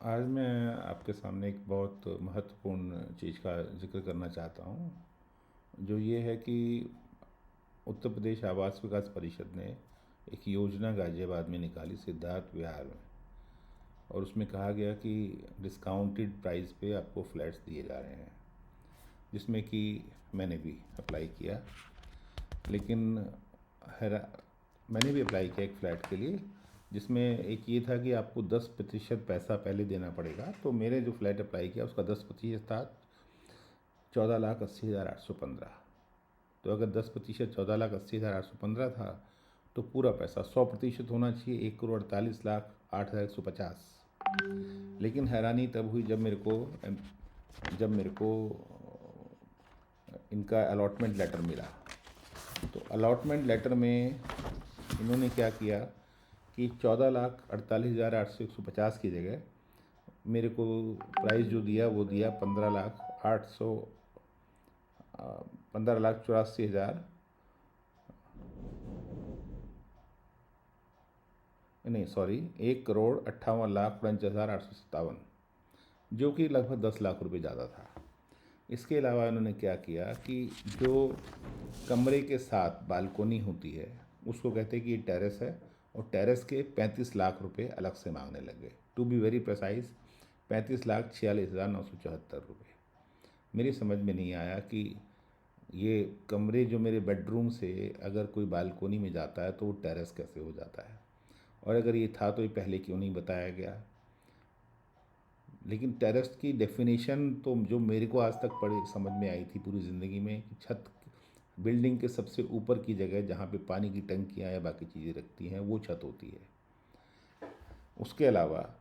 आज मैं आपके सामने एक बहुत महत्वपूर्ण चीज़ का जिक्र करना चाहता हूँ, जो ये है कि उत्तर प्रदेश आवास विकास परिषद ने एक योजना गाज़ियाबाद में निकाली, सिद्धार्थ विहार में। और उसमें कहा गया कि डिस्काउंटेड प्राइस पे आपको फ्लैट्स दिए जा रहे हैं, जिसमें कि मैंने भी अप्लाई किया। लेकिन हैरा मैंने भी अप्लाई किया एक फ़्लैट के लिए, जिसमें एक ये था कि आपको 10% पैसा पहले देना पड़ेगा। तो मेरे जो फ्लैट अप्लाई किया उसका 10% था, 14,80,815। तो अगर 10% 14,80,815 था, तो पूरा पैसा 100% होना चाहिए, 1,48,08,150। लेकिन हैरानी तब हुई जब मेरे को इनका अलॉटमेंट लेटर मिला। तो अलॉटमेंट लेटर में इन्होंने क्या किया कि 14,48,850 की जगह मेरे को प्राइस जो दिया वो दिया 15,84,000, नहीं सॉरी, 1,58,49,857, जो कि लगभग 10 लाख रुपए ज़्यादा था। इसके अलावा इन्होंने क्या किया कि जो कमरे के साथ बालकोनी होती है उसको कहते हैं कि ये टेरेस है, और टेरेस के 35 लाख रुपए अलग से मांगने लगे। टू बी वेरी प्रिसाइज, 35,46,974 रुपये। मेरी समझ में नहीं आया कि ये कमरे जो मेरे बेडरूम से अगर कोई बालकोनी में जाता है तो वो टेरेस कैसे हो जाता है, और अगर ये था तो ये पहले क्यों नहीं बताया गया। लेकिन टेरेस की डेफिनेशन तो जो मेरे को आज तक पढ़े समझ में आई थी पूरी ज़िंदगी में, कि छत बिल्डिंग के सबसे ऊपर की जगह जहाँ पे पानी की टंकियाँ या बाकी चीज़ें रखती हैं वो छत होती है। उसके अलावा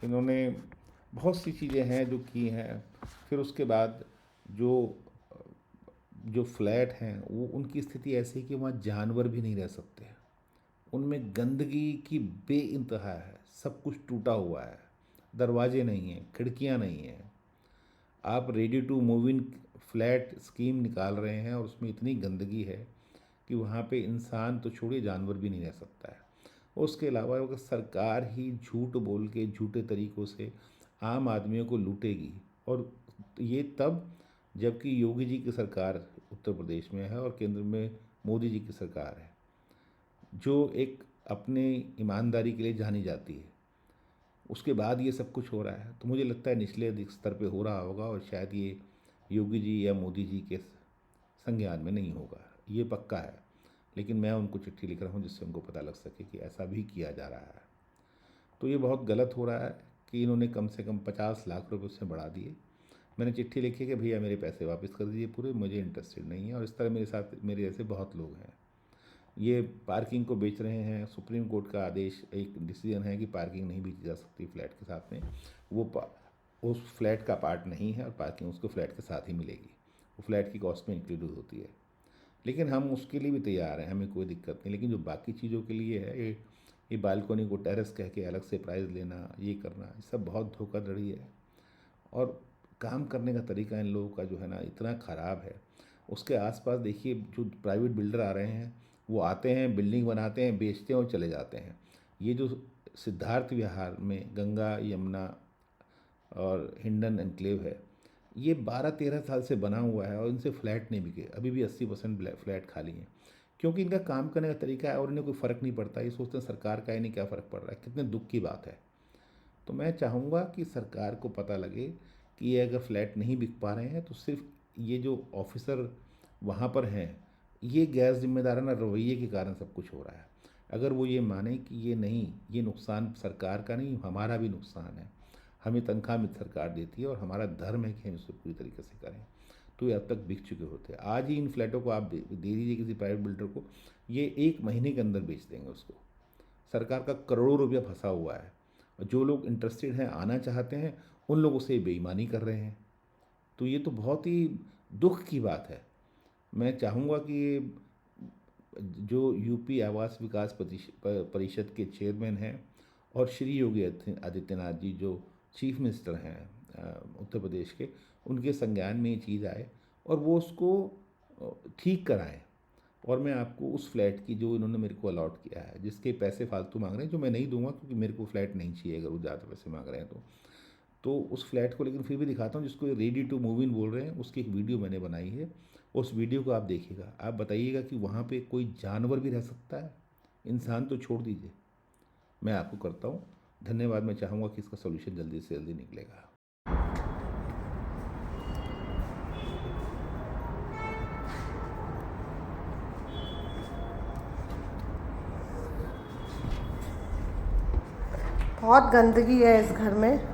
इन्होंने बहुत सी चीज़ें हैं जो की हैं। फिर उसके बाद जो जो फ्लैट हैं वो उनकी स्थिति ऐसी है कि वहाँ जानवर भी नहीं रह सकते। उनमें गंदगी की बेइंतहा है, सब कुछ टूटा हुआ है, दरवाजे नहीं हैं, खिड़कियाँ नहीं हैं। आप ready to move in flat scheme निकाल रहे हैं और उसमें इतनी गंदगी है कि वहाँ पे इंसान तो छोड़िए जानवर भी नहीं रह सकता है। उसके अलावा अगर सरकार ही झूठ बोल के झूठे तरीक़ों से आम आदमियों को लूटेगी, और ये तब जबकि योगी जी की सरकार उत्तर प्रदेश में है और केंद्र में मोदी जी की सरकार है, जो एक अपने ईमानदारी के लिए जानी जाती है। उसके बाद ये सब कुछ हो रहा है, तो मुझे लगता है निचले स्तर पे हो रहा होगा, और शायद ये योगी जी या मोदी जी के संज्ञान में नहीं होगा, ये पक्का है। लेकिन मैं उनको चिट्ठी लिख रहा हूँ जिससे उनको पता लग सके कि ऐसा भी किया जा रहा है। तो ये बहुत गलत हो रहा है कि इन्होंने कम से कम 50 लाख रुपये उससे बढ़ा दिए। मैंने चिट्ठी लिखी कि भैया मेरे पैसे वापस कर दीजिए पूरे, मुझे इंटरेस्टेड नहीं है। और इस तरह मेरे साथ मेरे जैसे बहुत लोग हैं, ये पार्किंग को बेच रहे हैं। सुप्रीम कोर्ट का आदेश, एक डिसीजन है कि पार्किंग नहीं बेची जा सकती फ्लैट के साथ में। वो उस फ्लैट का पार्ट नहीं है और पार्किंग उसको फ्लैट के साथ ही मिलेगी, वो फ्लैट की कॉस्ट में इंक्लूड होती है। लेकिन हम उसके लिए भी तैयार हैं, हमें कोई दिक्कत नहीं। लेकिन जो बाकी चीज़ों के लिए है, ये बालकोनी को टेरेस कह के अलग से प्राइस लेना, ये करना, ये सब बहुत धोखाधड़ी है। और काम करने का तरीका इन लोगों का जो है ना इतना ख़राब है। उसके आसपास देखिए जो प्राइवेट बिल्डर आ रहे हैं, वो आते हैं, बिल्डिंग बनाते हैं, बेचते हैं और चले जाते हैं। ये जो सिद्धार्थ विहार में गंगा यमुना और हिंडन एनक्लेव है, ये 12-13 साल से बना हुआ है और इनसे फ्लैट नहीं बिके, अभी भी 80% फ्लैट खाली हैं। क्योंकि इनका काम करने का तरीका है और इन्हें कोई फ़र्क नहीं पड़ता। ये सोचते हैं सरकार का इन्हें क्या फ़र्क पड़ रहा है, कितने दुख की बात है। तो मैं चाहूँगा कि सरकार को पता लगे कि ये अगर फ्लैट नहीं बिक पा रहे हैं तो सिर्फ ये जो ऑफिसर वहाँ पर हैं, ये गैर जिम्मेदाराना रवैये के कारण सब कुछ हो रहा है। अगर वो ये माने कि ये नहीं, ये नुकसान सरकार का नहीं, हमारा भी नुकसान है, हमें तनख्वाह में सरकार देती है और हमारा धर्म है कि हम इसको पूरी तरीके से करें, तो ये अब तक बिक चुके होते हैं। आज ही इन फ्लैटों को आप दे दीजिए किसी प्राइवेट बिल्डर को, ये 1 महीने के अंदर बेच देंगे उसको। सरकार का करोड़ों रुपया फंसा हुआ है, और जो लोग इंटरेस्टेड हैं, आना चाहते हैं, उन लोगों से बेईमानी कर रहे हैं। तो ये तो बहुत ही दुख की बात है। मैं चाहूँगा कि ये जो यूपी आवास विकास परिषद के चेयरमैन हैं और श्री योगी आदित्यनाथ जी जो चीफ मिनिस्टर हैं उत्तर प्रदेश के, उनके संज्ञान में ये चीज़ आए और वो उसको ठीक कराएं। और मैं आपको उस फ्लैट की जो इन्होंने मेरे को अलॉट किया है, जिसके पैसे फालतू मांग रहे हैं, जो मैं नहीं दूंगा क्योंकि मेरे को फ्लैट नहीं चाहिए अगर वो ज़्यादा पैसे मांग रहे हैं तो उस फ्लैट को लेकिन फिर भी दिखाता हूँ, जिसको रेडी टू मूव इन बोल रहे हैं, उसकी एक वीडियो मैंने बनाई है। उस वीडियो को आप देखिएगा, आप बताइएगा कि वहाँ पे कोई जानवर भी रह सकता है, इंसान तो छोड़ दीजिए। मैं आपको करता हूँ धन्यवाद। मैं चाहूँगा कि इसका सोल्यूशन जल्दी से जल्दी निकलेगा। बहुत गंदगी है इस घर में।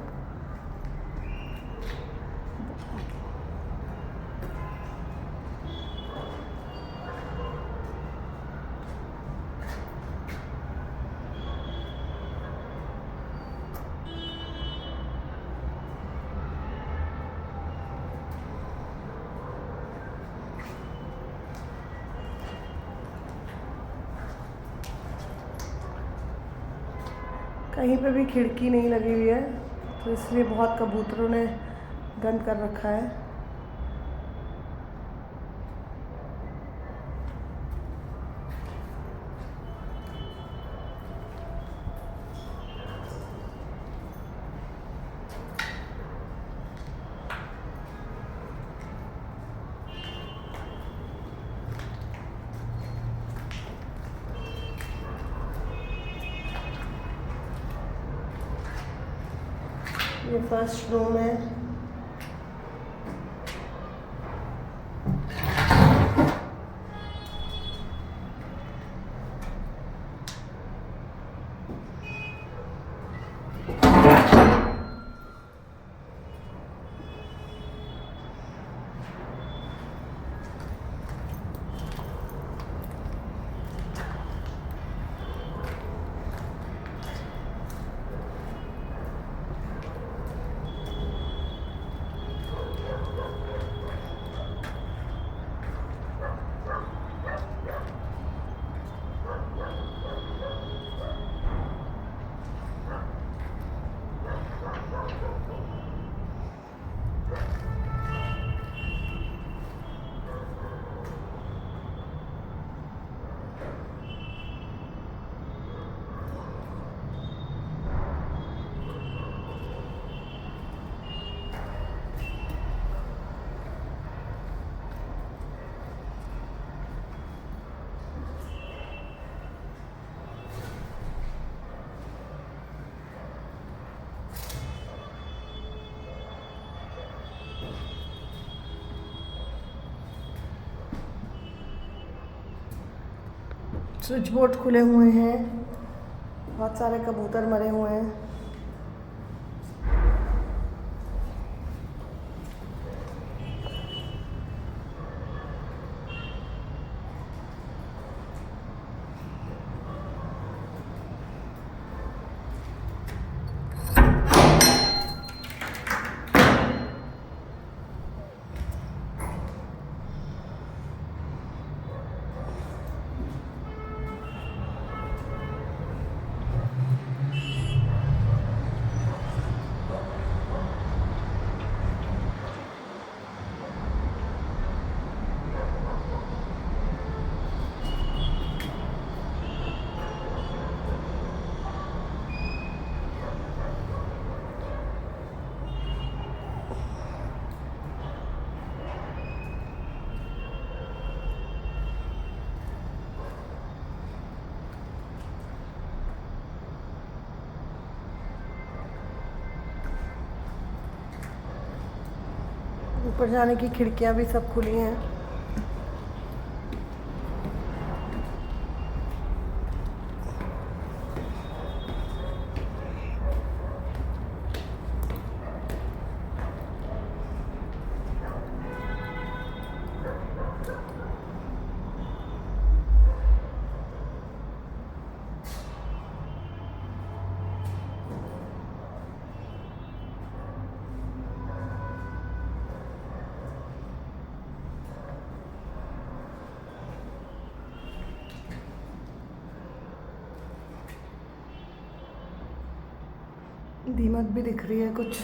कहीं पे भी खिड़की नहीं लगी हुई है, तो इसलिए बहुत कबूतरों ने गंद कर रखा है। ये फर्स्ट रूम है। स्विच बोर्ड खुले हुए हैं, बहुत सारे कबूतर मरे हुए हैं। ऊपर जाने की खिड़कियां भी सब खुली हैं। दीमक भी दिख रही है कुछ।